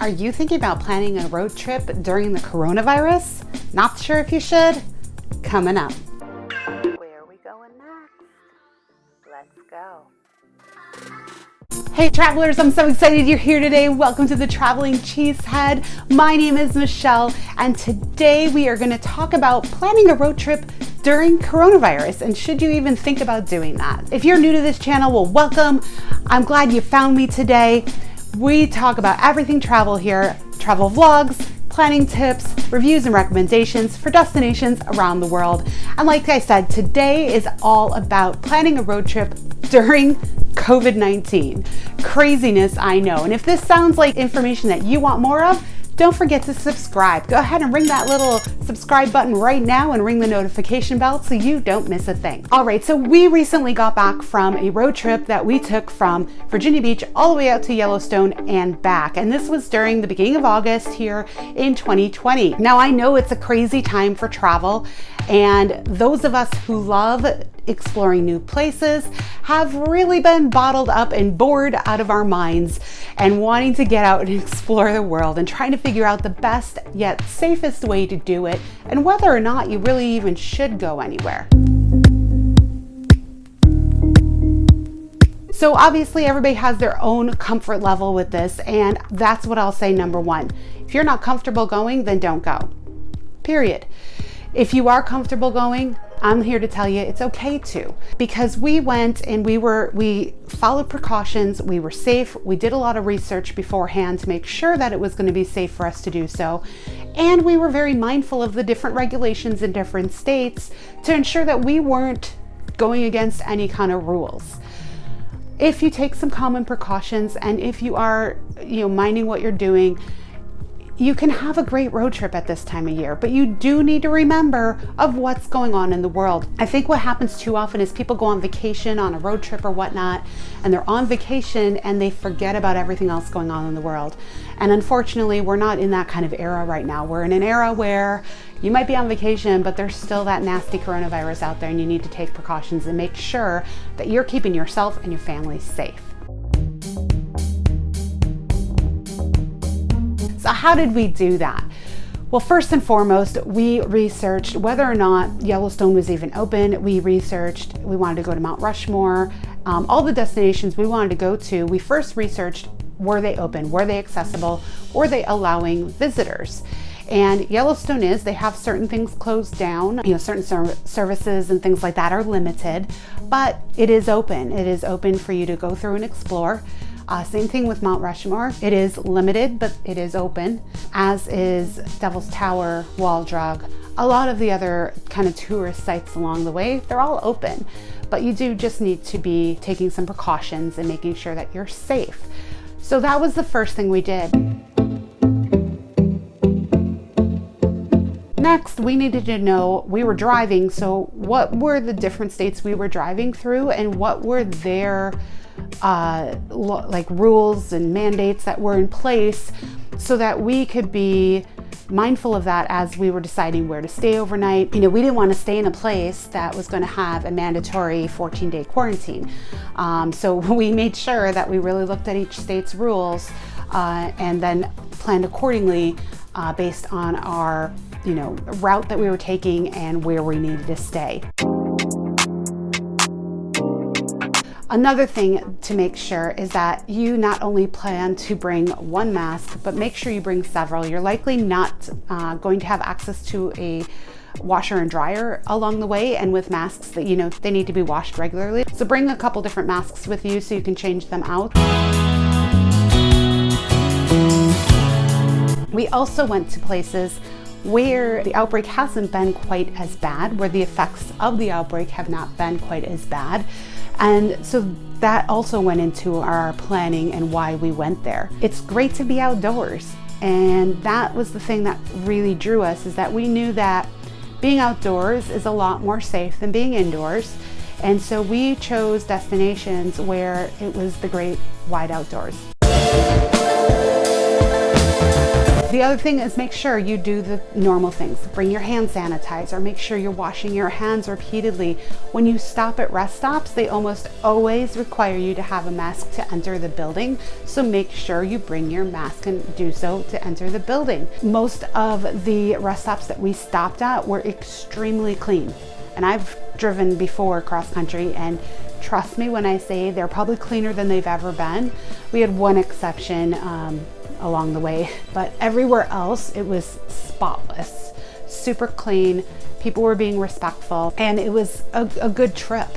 Are you thinking about planning a road trip during the coronavirus? Not sure if you should? Coming up. Where are we going next? Let's go. Hey travelers, I'm so excited you're here today. Welcome to the Traveling Cheesehead. My name is Michelle, and today we are going to talk about planning a road trip during coronavirus, and should you even think about doing that. If you're new to this channel, well, welcome. I'm glad you found me today. We talk about everything travel here, travel vlogs, planning tips, reviews and recommendations for destinations around the world. And like I said, today is all about planning a road trip during COVID-19. Craziness, I know. And if this sounds like information that you want more of, don't forget to subscribe. Go ahead and ring that little subscribe button right now and ring the notification bell so you don't miss a thing. All right, so we recently got back from a road trip that we took from Virginia Beach all the way out to Yellowstone and back. And this was during the beginning of August here in 2020. Now, I know it's a crazy time for travel, and those of us who love exploring new places have really been bottled up and bored out of our minds and wanting to get out and explore the world and trying to figure out the best yet safest way to do it and whether or not you really even should go anywhere. So obviously everybody has their own comfort level with this, and that's what I'll say. Number one, if you're not comfortable going, then don't go. Period. If you are comfortable going, I'm here to tell you it's okay to, because we went and we followed precautions, we were safe, we did a lot of research beforehand to make sure that it was going to be safe for us to do so, and we were very mindful of the different regulations in different states to ensure that we weren't going against any kind of rules. If you take some common precautions and if you are, minding what you're doing, you can have a great road trip at this time of year, but you do need to remember of what's going on in the world. I think what happens too often is people go on vacation on a road trip or whatnot, and they're on vacation and they forget about everything else going on in the world. And unfortunately, we're not in that kind of era right now. We're in an era where you might be on vacation, but there's still that nasty coronavirus out there, and you need to take precautions and make sure that you're keeping yourself and your family safe. So how did we do that? Well, first and foremost, we researched whether or not Yellowstone was even open. We wanted to go to Mount Rushmore, all the destinations we wanted to go to. We first researched, were they open? Were they accessible? Were they allowing visitors? And Yellowstone they have certain things closed down, certain services and things like that are limited, but it is open. It is open for you to go through and explore. Same thing with Mount Rushmore. It is limited, but it is open, as is Devil's Tower, Wall Drug, a lot of the other kind of tourist sites along the way. They're all open, but you do just need to be taking some precautions and making sure that you're safe. So that was the first thing we did. Next, we needed to know, we were driving, so what were the different states we were driving through and what were their rules and mandates that were in place so that we could be mindful of that as we were deciding where to stay overnight. We didn't want to stay in a place that was going to have a mandatory 14-day quarantine. So we made sure that we really looked at each state's rules and then planned accordingly based on our route that we were taking and where we needed to stay. Another thing to make sure is that you not only plan to bring one mask, but make sure you bring several. You're likely not going to have access to a washer and dryer along the way, and with masks that they need to be washed regularly. So bring a couple different masks with you so you can change them out. We also went to places where the outbreak hasn't been quite as bad, where the effects of the outbreak have not been quite as bad. And so that also went into our planning and why we went there. It's great to be outdoors. And that was the thing that really drew us, is that we knew that being outdoors is a lot more safe than being indoors. And so we chose destinations where it was the great wide outdoors. The other thing is make sure you do the normal things. Bring your hand sanitizer, make sure you're washing your hands repeatedly. When you stop at rest stops, they almost always require you to have a mask to enter the building. So make sure you bring your mask and do so to enter the building. Most of the rest stops that we stopped at were extremely clean. And I've driven before cross country, and trust me when I say they're probably cleaner than they've ever been. We had one exception along the way, but everywhere else it was spotless, super clean. People were being respectful, and it was a good trip.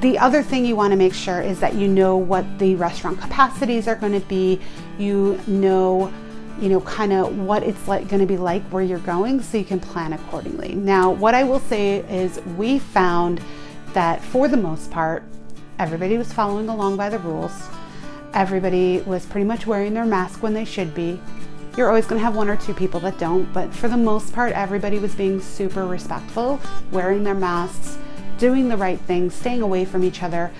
The other thing you want to make sure is that you know what the restaurant capacities are going to be. You know kind of what it's like going to be like where you're going, so you can plan accordingly. Now, what I will say is we found that for the most part, everybody was following along by the rules. Everybody was pretty much wearing their mask when they should be. You're always going to have one or two people that don't, but for the most part, everybody was being super respectful, wearing their masks, doing the right things, staying away from each other,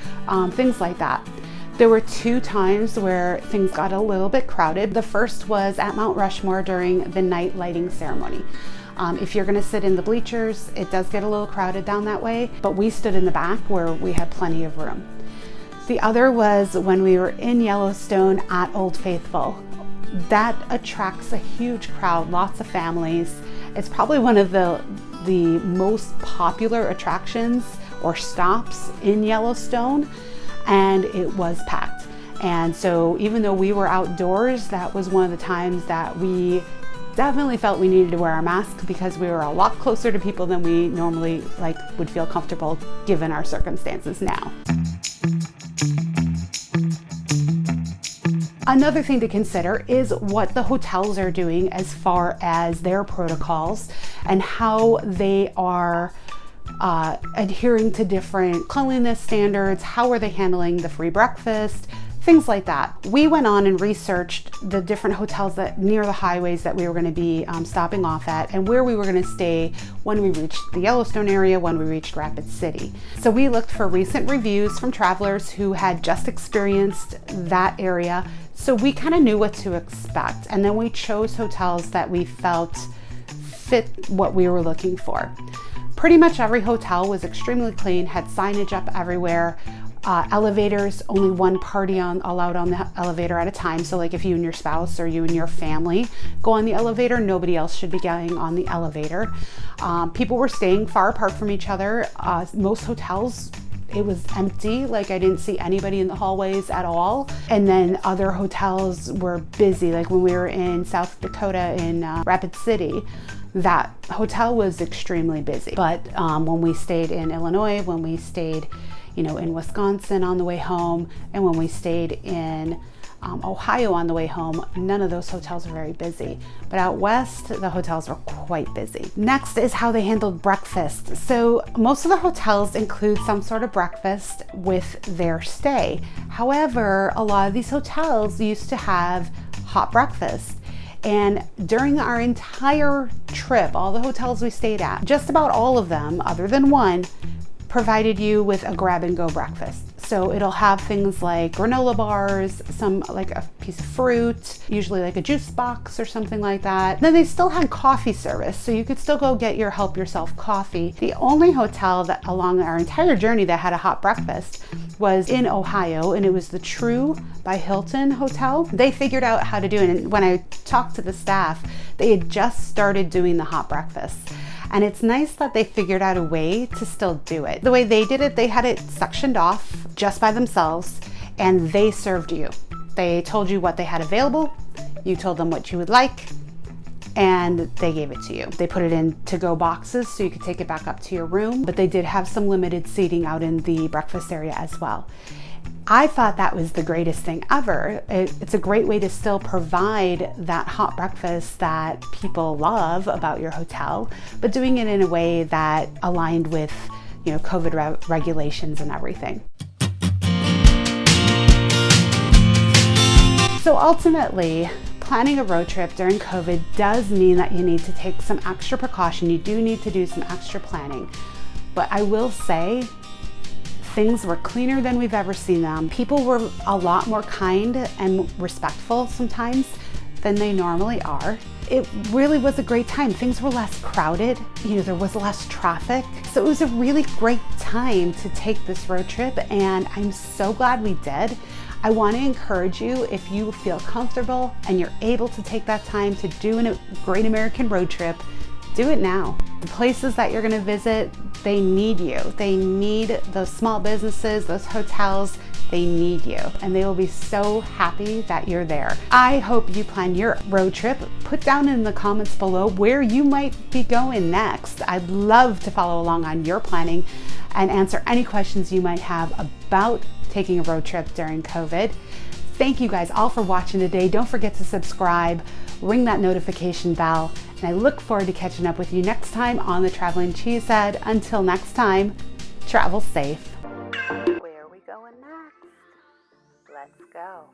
things like that. There were 2 times where things got a little bit crowded. The first was at Mount Rushmore during the night lighting ceremony. If you're gonna sit in the bleachers, it does get a little crowded down that way, but we stood in the back where we had plenty of room. The other was when we were in Yellowstone at Old Faithful. That attracts a huge crowd, lots of families. It's probably one of the most popular attractions or stops in Yellowstone, and it was packed. And so even though we were outdoors, that was one of the times that we definitely felt we needed to wear our mask, because we were a lot closer to people than we normally would feel comfortable given our circumstances now. Another thing to consider is what the hotels are doing as far as their protocols and how they are adhering to different cleanliness standards. How are they handling the free breakfast? Things like that. We went on and researched the different hotels that near the highways that we were going to be stopping off at, and where we were going to stay when we reached the Yellowstone area, when we reached Rapid City. So we looked for recent reviews from travelers who had just experienced that area, so we kind of knew what to expect. And then we chose hotels that we felt fit what we were looking for. Pretty much every hotel was extremely clean, had signage up everywhere. Elevators, only one party allowed on the elevator at a time. So like if you and your spouse or you and your family go on the elevator, nobody else should be going on the elevator. People were staying far apart from each other. Most hotels, it was empty. I didn't see anybody in the hallways at all. And then other hotels were busy. Like when we were in South Dakota in Rapid City, that hotel was extremely busy. But when we stayed in Illinois, when we stayed in Wisconsin on the way home, and when we stayed in Ohio on the way home, none of those hotels were very busy. But out west, the hotels were quite busy. Next is how they handled breakfast. So most of the hotels include some sort of breakfast with their stay. However, a lot of these hotels used to have hot breakfast. And during our entire trip, all the hotels we stayed at, just about all of them, other than one, provided you with a grab-and-go breakfast. So it'll have things like granola bars, like a piece of fruit, usually like a juice box or something like that. Then they still had coffee service, so you could still go get your help yourself coffee. The only hotel that along our entire journey that had a hot breakfast was in Ohio, and it was the True by Hilton Hotel. They figured out how to do it, and when I talked to the staff, they had just started doing the hot breakfast. And it's nice that they figured out a way to still do it. The way they did it, they had it sectioned off just by themselves, and they served you. They told you what they had available, you told them what you would like, and they gave it to you. They put it in to-go boxes so you could take it back up to your room, but they did have some limited seating out in the breakfast area as well. I thought that was the greatest thing ever. It's a great way to still provide that hot breakfast that people love about your hotel, but doing it in a way that aligned with, COVID regulations and everything. So ultimately, planning a road trip during COVID does mean that you need to take some extra precaution. You do need to do some extra planning. But I will say, Things were cleaner than we've ever seen them. People were a lot more kind and respectful sometimes than they normally are. It really was a great time. Things were less crowded. There was less traffic. So it was a really great time to take this road trip, and I'm so glad we did. I want to encourage you, if you feel comfortable and you're able to take that time to do a great American road trip, do it now. The places that you're going to visit, they need you. They need those small businesses, those hotels. They need you, and they will be so happy that you're there. I hope you plan your road trip. Put down in the comments below where you might be going next. I'd love to follow along on your planning and answer any questions you might have about taking a road trip during COVID. Thank you guys all for watching today. Don't forget to subscribe, ring that notification bell, and I look forward to catching up with you next time on the Traveling Cheesehead. Until next time, travel safe. Where are we going next? Let's go.